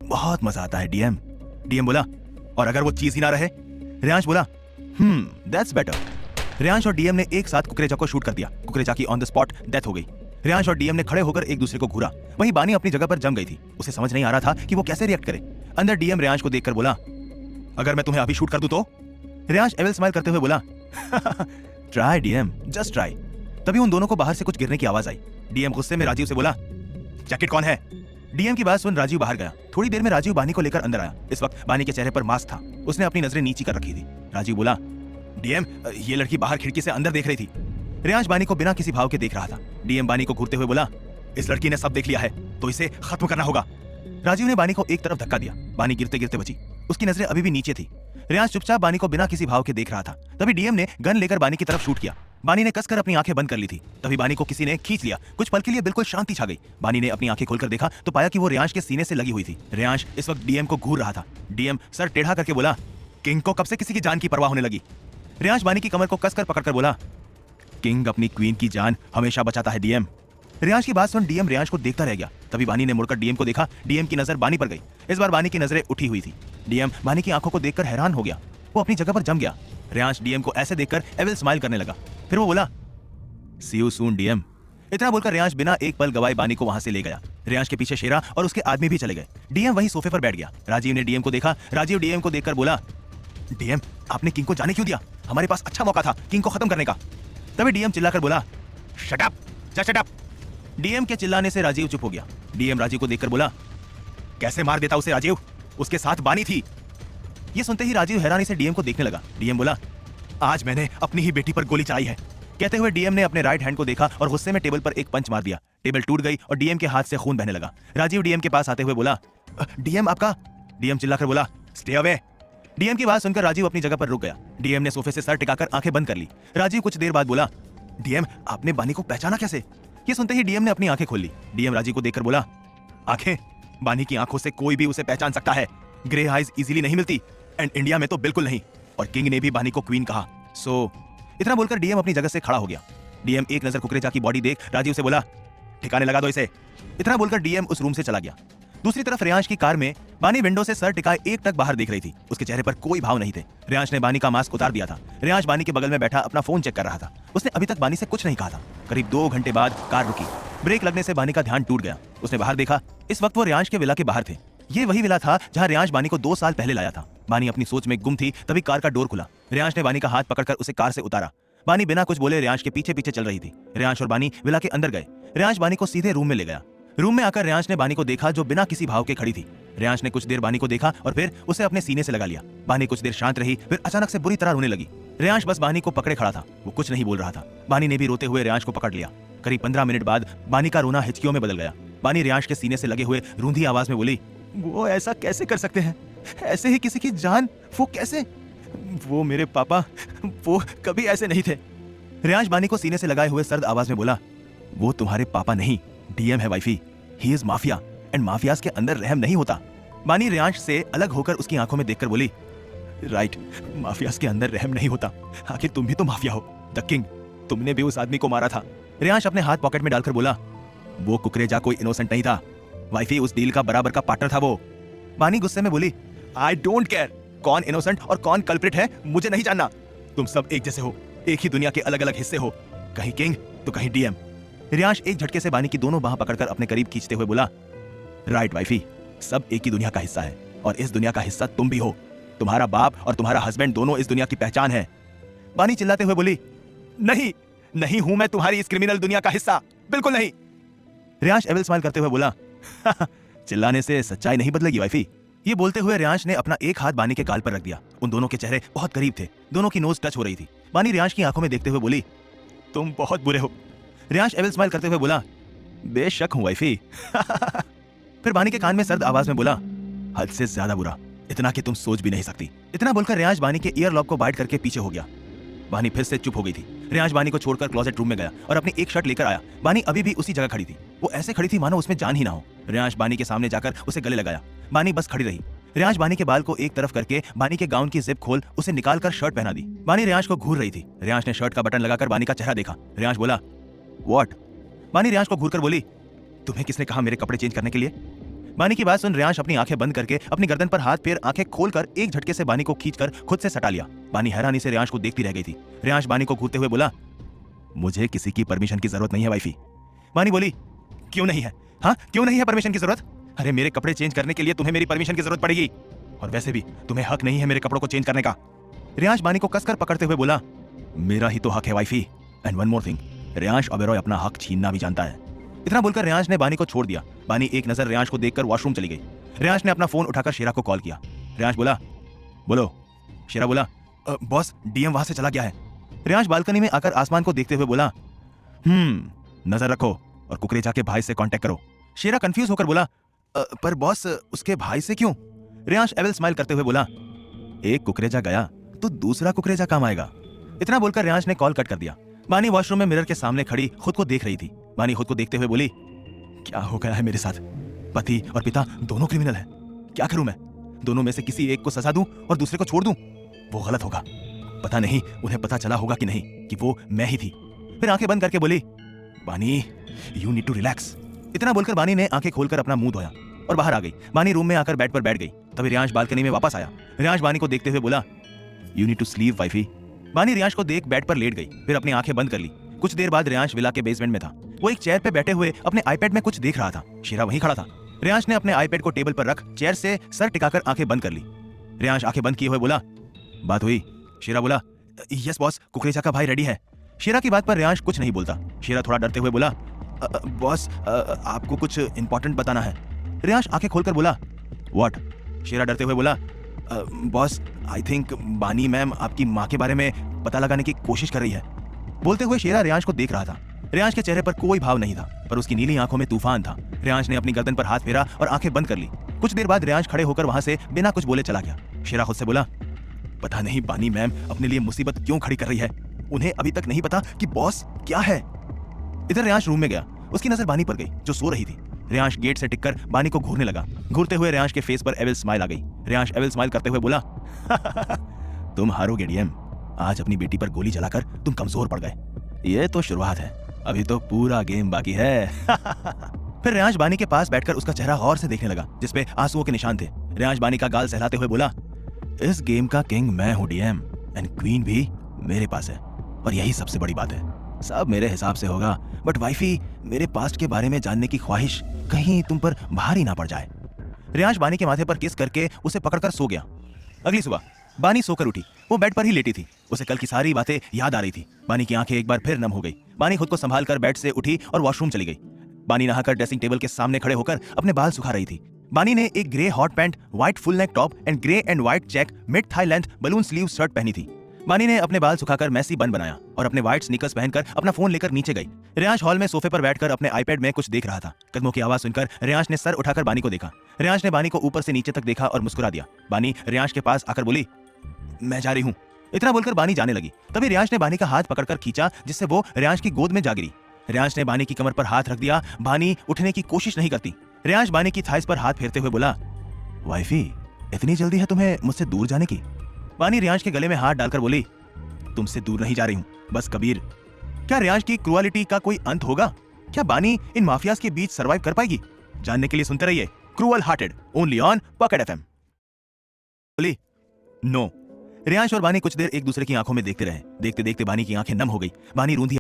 बहुत मजा आता है डीएम। डीएम बोला, और अगर वो चीज ही ना रहे? रेयांश बोला, दैट्स बेटर। रेयांश और डीएम ने एक साथ कुकरेजा को शूट कर दिया। कुकरेजा की ऑन द स्पॉट डेथ हो गई। रेयांश और डीएम ने खड़े होकर एक दूसरे को घूरा। वहीं बानी अपनी जगह पर जम गई थी। उसे समझ नहीं आ रहा था कि वो कैसे रिएक्ट करे। अंदर डीएम रेयांश को देखकर बोला, अगर मैं तुम्हें अभी शूट कर दूं तो? रेयांश एविल स्माइल करते हुए बोला, ट्राई डीएम, जस्ट ट्राई। तभी उन दोनों को बाहर से कुछ गिरने की आवाज आई। डीएम गुस्से में राजीव से बोला, जैकेट कौन है? डीएम की बात सुन राजीव बाहर गया। थोड़ी देर में राजीव बानी को लेकर अंदर आया। इस वक्त बानी के चेहरे पर मास्क था। उसने अपनी नजरें नीची कर रखी थी। राजीव बोला, डीएम, ये लड़की बाहर खिड़की से अंदर देख रही थी। रेयांश बानी को बिना किसी भाव के देख रहा था। डीएम बानी को घूरते हुए बोला, इस लड़की ने सब देख लिया है तो इसे खत्म करना होगा। राजीव ने बानी को एक तरफ धक्का दिया। बानी गिरते गिरते बची। उसकी नजरें अभी भी नीचे थी। रेयांश चुपचाप बानी को बिना किसी भाव के देख रहा था। तभी डीएम ने गन लेकर बानी की तरफ शूट किया। बानी ने कसकर अपनी आंखें बंद कर ली थी। तभी बानी को किसी ने खींच लिया। कुछ पल के लिए बिल्कुल शांति छा गई। बानी ने अपनी आंखें खोलकर देखा तो पाया कि वो रेयांश के सीने से लगी हुई थी। रेयांश इस वक्त डीएम को घूर रहा था। डीएम सर टेढ़ा करके बोला, किंग को कब से किसी की जान की परवाह होने लगी? रेयांश बानी की कमर को कसकर पकड़कर बोला, किंग अपनी क्वीन की जान हमेशा बचाता है डीएम। रेयांश की बात सुन डीएम रेयांश को देखता रह गया। तभी बानी ने मुड़कर डीएम को देखा। डीएम की नजर बानी पर गई। इस बार बानी की नजरें उठी हुई थी। डीएम बानी की आंखों को देखकर हैरान हो गया। वो अपनी जगह पर जम गया। रेयांश डीएम को ऐसे देखकर एविल स्माइल करने लगा। फिर वो बोला, सी यू सून डीएम। इतना बोलकर रेयांश बिना एक पल गवाए बानी को वहां से ले गया। रेयांश के पीछे शेरा और उसके आदमी भी चले गए। डीएम वहीं सोफे पर बैठ गया। राजीव ने डीएम को देखा। राजीव डीएम को देखकर बोला, डीएम, आपने किंग को जाने क्यों दिया? हमारे पास अच्छा मौका था किंग को खत्म करने का। तभी डीएम चिल्लाकर बोला, shut up, just shut up. DM के चिल्लाने से राजीव चुप हो गया। डीएम राजीव को देखकर बोला, कैसे मार देता उसे राजीव, उसके साथ बानी थी। ये सुनते ही राजीव हैरानी से डीएम को देखने लगा। डीएम बोला, आज मैंने अपनी ही बेटी पर गोली चलाई है। कहते हुए डीएम ने अपने राइट हैंड को देखा और गुस्से में टेबल पर एक पंच मार दिया। टेबल टूट गई और डीएम के हाथ से खून बहने लगा। राजीव डीएम के पास आते हुए बोला, डीएम आपका? डीएम चिल्लाकर बोला, स्टे अवे। डीएम की बात सुनकर राजीव अपनी जगह पर रुक गया। डीएम ने सोफे से सर टिकाकर आंखें बंद कर ली। राजीव कुछ देर बाद बोला, डीएम, आपने बानी को पहचाना कैसे? ये सुनते ही डीएम ने अपनी आंखें खोल ली। डीएम राजीव को देखकर बोला, आंखें? बानी की आंखों से कोई भी उसे पहचान सकता है। ग्रे आइज इजीली नहीं मिलती, एंड इंडिया में तो बिल्कुल नहीं। और किंग ने भी बानी को क्वीन कहा। सो इतना बोलकर डीएम अपनी जगह से खड़ा हो गया। डीएम एक नजर कुकरेजा की बॉडी देख राजीव से बोला, ठिकाने लगा दो इसे। इतना बोलकर डीएम उस रूम से चला गया। दूसरी तरफ रेयांश की कार में बानी विंडो से सर टिकाए एक टक बाहर देख रही थी। उसके चेहरे पर कोई भाव नहीं थे। रेयांश ने बानी का मास्क उतार दिया था। रेयांश बानी के बगल में बैठा अपना फोन चेक कर रहा था। उसने अभी तक बानी से कुछ नहीं कहा था। करीब 2 घंटे बाद कार रुकी। ब्रेक लगने से बानी का ध्यान टूट गया। उसने बाहर देखा। इस वक्त वो रेयांश के विला के बाहर थे। ये वही विला था जहां रेयांश बानी को 2 साल पहले लाया था। बानी अपनी सोच में गुम थी। तभी कार का डोर खुला। रेयांश ने बानी का हाथ पकड़कर उसे कार से उतारा। बानी बिना कुछ बोले रेयांश के पीछे पीछे चल रही थी। रेयांश और बानी विला के अंदर गए। रेयांश बानी को सीधे रूम में ले गया। रूम में आकर रेयांश ने बानी को देखा जो बिना किसी भाव के खड़ी थी। रेयांश ने कुछ देर बानी को देखा और फिर उसे अपने सीने से लगा लिया। बानी कुछ देर शांत रही, फिर अचानक से बुरी तरह रोने लगी। रेयांश बस बानी को पकड़े खड़ा था। वो कुछ नहीं बोल रहा था। बानी ने भी रोते हुए रेयांश को पकड़ लिया। करीब 15 मिनट बाद बानी का रोना हिचकियों में बदल गया। बानी रेयांश के सीने से लगे हुए रूंधी आवाज में बोली, वो ऐसा कैसे कर सकते हैं? ऐसे ही किसी की जान? वो कैसे? वो मेरे पापा, वो कभी ऐसे नहीं थे। रेयांश बानी को सीने से लगाए हुए सर्द आवाज में बोला, वो तुम्हारे पापा नहीं, डीएम है wifey. He is mafia, and mafias के अंदर रहम नहीं होता। बानी रेयांश से अलग होकर उसकी आंखों में देखकर बोली, राइट, माफियाज के अंदर रहम नहीं होता। आखिर तुम भी तो माफिया हो, द किंग। तुमने भी उस आदमी को मारा था। रेयांश अपने हाथ पॉकेट में डालकर बोला, वो कुकरेजा कोई इनोसेंट नहीं था। वाइफी उस डील का बराबर का पार्टनर था वो। बानी गुस्से में बोली, आई डोंट केयर कौन इनोसेंट और कौन कल्प्रिट है, मुझे नहीं जानना। तुम सब एक जैसे हो, एक ही दुनिया के अलग अलग हिस्से हो, कहीं किंग तो कहीं डीएम। रेयांश एक झटके से बानी की दोनों बाह पकड़कर अपने करीब खींचते हुए बोला, राइट वाइफी, सब एक ही दुनिया का हिस्सा है और इस दुनिया का हिस्सा तुम भी हो। तुम्हारा बाप और तुम्हारा हस्बैंड दोनों इस दुनिया की पहचान है। बानी चिल्लाते हुए बोली, नहीं, नहीं हूं मैं तुम्हारी इस क्रिमिनल दुनिया का हिस्सा, बिल्कुल नहीं। रेयांश एविल स्माइल करते हुए बोला, चिल्लाने से सच्चाई नहीं बदलेगी वाइफी। ये बोलते हुए रेयांश ने अपना एक हाथ बानी के गाल पर रख दिया। उन दोनों के चेहरे बहुत करीब थे। दोनों की नोज टच हो रही थी। बानी रेयांश की आंखों में देखते हुए बोली, तुम बहुत बुरे हो। रेयांश एविल स्माइल करते हुए बोला, बेशक हूं वाइफी। फिर बानी के कान में सर्द आवाज में बोला, हद से ज्यादा बुरा, इतना कि तुम सोच भी नहीं सकती। इतना बोलकर रेयांश बानी के ईयर लॉक को बाइट करके पीछे हो गया। बानी फिर से चुप हो गई थी। रेयांश बानी को छोड़कर क्लोजेट रूम में गया और अपनी एक शर्ट लेकर आया। बानी अभी भी उसी जगह खड़ी थी। वो ऐसे खड़ी थी मानो उसमें जान ही ना हो। रेयांश बानी के सामने जाकर उसे गले लगाया। बानी बस खड़ी रही। रेयांश बानी के बाल को एक तरफ करके बानी के गाउन की जिप खोल उसे निकालकर शर्ट पहना दी। बानी रेयांश को घूर रही थी। रेयांश ने शर्ट का बटन लगाकर बानी का चेहरा देखा। रेयांश बोला, व्हाट? बानी रेयांश को घूरकर बोली, तुम्हें किसने कहा मेरे कपड़े चेंज करने के लिए? बानी की बात सुन रेयांश अपनी आंखें बंद करके अपनी गर्दन पर हाथ फेर आंखें खोलकर एक झटके से बानी को खींचकर खुद से सटा लिया। बानी हैरानी से रेयांश को देखती रह गई थी। रेयांश बानी को घूरते हुए बोला, मुझे किसी की परमिशन की जरूरत नहीं है वाइफी। बानी बोली, क्यों नहीं है? हाँ, क्यों नहीं है परमिशन की जरूरत? अरे मेरे कपड़े चेंज करने के लिए तुम्हें मेरी परमिशन की जरूरत पड़ेगी, और वैसे भी तुम्हें हक नहीं है मेरे कपड़ों को चेंज करने का। रेयांश बानी को कसकर पकड़ते हुए बोला, मेरा ही तो हक है wifey. And one more thing, Reyansh Oberoi अपना हक छीनना भी जानता है। इतना बोलकर रेयांश ने बानी को छोड़ दिया। बानी एक नजर रेयांश को देखकर वॉशरूम चली गई। रेयांश ने अपना फोन उठाकर शेरा को कॉल किया। रेयांश बोला, बोलो। शेरा बोला, बॉस डीएम वहां से चला गया है। रेयांश बालकनी में आकर आसमान को देखते हुए बोला, नजर रखो और कुकरेजा के भाई से कांटेक्ट करो। शेरा कंफ्यूज होकर बोला, पर बॉस उसके भाई से क्यों? रेयांश एविल स्माइल करते हुए बोला, एक कुकरेजा गया तो दूसरा कुकरेजा काम आएगा। इतना बोलकर रेयांश ने कॉल कट कर दिया। बानी वॉशरूम में मिरर के सामने खड़ी खुद को देख रही थी। बानी खुद को देखते हुए बोली, क्या हो गया है मेरे साथ? पति और पिता दोनों क्रिमिनल हैं। क्या करूं मैं? दोनों में से किसी एक को सजा दूं और दूसरे को छोड़ दूं? वो गलत होगा। पता नहीं उन्हें पता चला होगा कि नहीं कि वो मैं ही थी। फिर आंखें बंद करके बोली, बानी यू नीड टू रिलैक्स। इतना बोलकर बानी ने आंखें खोलकर अपना मुंह धोया और बाहर आ गई। बानी रूम में आकर बेड पर बैठ गई। तभी रेयांश बालकनी में वापस आया। रेयांश बानी को देखते हुए बोला, you need to sleep wifey. Bani Reyansh को देख बेड पर लेट गई, फिर अपनी आंखें बंद कर ली। कुछ देर बाद रेयांश विला के बेसमेंट में था। वो एक चेयर पे बैठे हुए अपने आईपैड में कुछ देख रहा था। शेरा वहीं खड़ा था। रेयांश ने अपने आईपैड को टेबल पर रख चेयर से सर टिकाकर आंखें बंद कर ली। रेयांश आंखें बंद किए हुए बोला, बात हुई? शेरा बोला, यस बॉस, कुकरेजा का भाई रेडी है। शेरा की बात पर रेयांश कुछ नहीं बोलता। शेरा थोड़ा डरते हुए बोला, बॉस आपको कुछ इंपॉर्टेंट बताना है। रेयांश आंखें खोलकर बोला, व्हाट? शेरा डरते हुए बोला, बॉस आई थिंक बानी मैम आपकी माँ के बारे में पता लगाने की कोशिश कर रही है। बोलते हुए शेरा रेयांश को देख रहा था। रेयांश के चेहरे पर कोई भाव नहीं था, पर उसकी नीली आंखों में तूफान था। रेयांश ने अपनी गर्दन पर हाथ फेरा और आंखें बंद कर ली। कुछ देर बाद रेयांश खड़े होकर वहां से बिना कुछ बोले चला गया। शेरा खुद से बोला, पता नहीं बानी मैम अपने लिए मुसीबत क्यों खड़ी कर रही है। उन्हें अभी तक नहीं पता कि बॉस क्या है। इधर रेयांश रूम में गया। उसकी नजर बानी पर गई जो सो रही थी। रेयांश गेट से टिककर बानी को घूरने लगा। घूरते हुए रेयांश के फेस पर एविल स्माइल आ गई। रेयांश एविल स्माइल करते हुए बोला, तुम हारोगे डीएम। आज अपनी बेटी पर गोली चलाकर तुम कमजोर पड़ गए। ये तो शुरुआत है, अभी तो पूरा गेम बाकी है। फिर रेयांश बानी के पास बैठकर उसका चेहरा गौर से देखने लगा, जिसपे आंसुओं के निशान थे। रेयांश बानी का गाल सहलाते हुए बोला, इस गेम का किंग मैं हूं डीएम, एंड क्वीन भी मेरे पास है, और यही सबसे बड़ी बात है। सब मेरे हिसाब से होगा, बट वाइफी मेरे पास्ट के बारे में जानने की ख्वाहिश कहीं तुम पर भारी ना पड़ जाए। रेयांश बानी के माथे पर किस करके उसे पकड़कर सो गया। अगली सुबह बानी सोकर उठी। वो बेड पर ही लेटी थी। उसे कल की सारी बातें याद आ रही थी। बानी की आंखें एक बार फिर नम हो गई। बानी खुद को संभाल कर बेड से उठी और वॉशरूम चली गई। बानी नहाकर ड्रेसिंग टेबल के सामने खड़े होकर अपने बाल सुखा रही थी। बानी ने एक grey hot pant, white full neck top and grey and white check mid thigh length balloon sleeve shirt पहनी थी। बानी ने अपने बाल सुखाकर मैसी बन बनाया और अपने व्हाइट स्नीकर्स पहनकर अपना फोन लेकर नीचे गई। रेयांश हॉल में सोफे पर बैठकर अपने आईपैड में कुछ देख रहा था। कदमों की आवाज सुनकर रेयांश ने सर उठाकर बानी को देखा। रेयांश ने बानी को ऊपर से नीचे तक देखा और मुस्कुरा दिया। बानी रेयांश के पास आकर बोली, मैं जा रही हूँ। इतना बोलकर बानी जाने लगी। तभी रेयांश ने बानी का हाथ पकड़कर खींचा, जिससे वो रेयांश की गोद में जा गिरी। रेयांश ने बानी की कमर पर हाथ रख दिया। बानी उठने की कोशिश नहीं करती। रेयांश बानी की थाइस पर हाथ फेरते हुए बोला, वाइफी इतनी जल्दी है तुम्हें मुझसे दूर जाने की? बानी रेयांश के गले में हाथ डालकर बोली, तुमसे दूर नहीं जा रही हूं, बस कबीर। क्या रेयांश की क्रुएलिटी का कोई अंत होगा? क्या बानी इन माफियाज के बीच सरवाइव कर पाएगी? जानने के लिए सुनते रहिए cruel hearted, only on pocket FM. बोली, नो। रेयांश और बानी कुछ देर एक दूसरे की आंखों में देखते रहे। देखते देखते बानी की आंखें नम हो गई। बानी रूंधी